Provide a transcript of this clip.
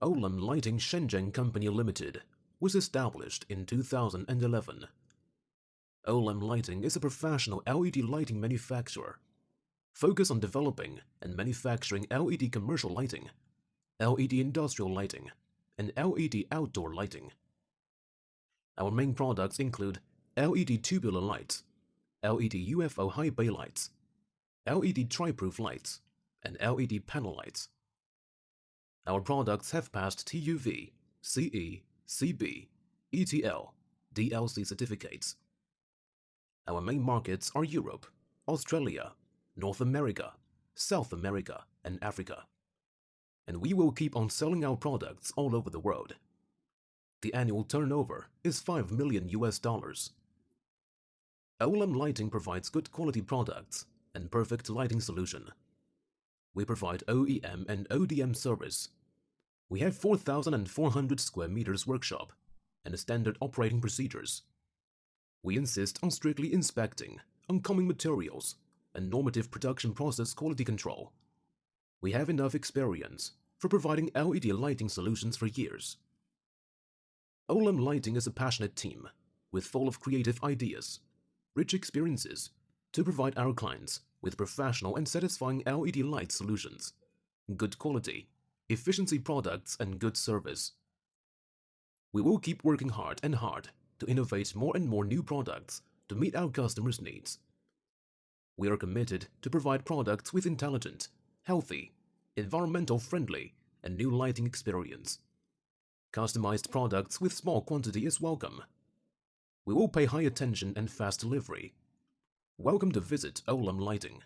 Olam Lighting Shenzhen Company Limited was established in 2011. Olam Lighting is a professional LED lighting manufacturer, focused on developing and manufacturing LED commercial lighting, LED industrial lighting, and LED outdoor lighting. Our main products include LED tubular lights, LED UFO high bay lights, LED Triproof lights, and LED panel lights. Our products have passed TUV, CE, CB, ETL, DLC certificates. Our main markets are Europe, Australia, North America, South America, and Africa. And we will keep on selling our products all over the world. The annual turnover is $5 million. Olam Lighting provides good quality products and perfect lighting solution. We provide OEM and ODM service. We have 4,400 square meters workshop and standard operating procedures. We insist on strictly inspecting oncoming materials and normative production process quality control. We have enough experience for providing LED lighting solutions for years. Olam Lighting is a passionate team with full of creative ideas, rich experiences to provide our clients with professional and satisfying LED light solutions, good quality, efficiency products, and good service. We will keep working hard to innovate more and more new products to meet our customers' needs. We are committed to provide products with intelligent, healthy, environmental friendly, and new lighting experience. Customized products with small quantity is welcome. We will pay high attention and fast delivery. Welcome to visit Olam Lighting.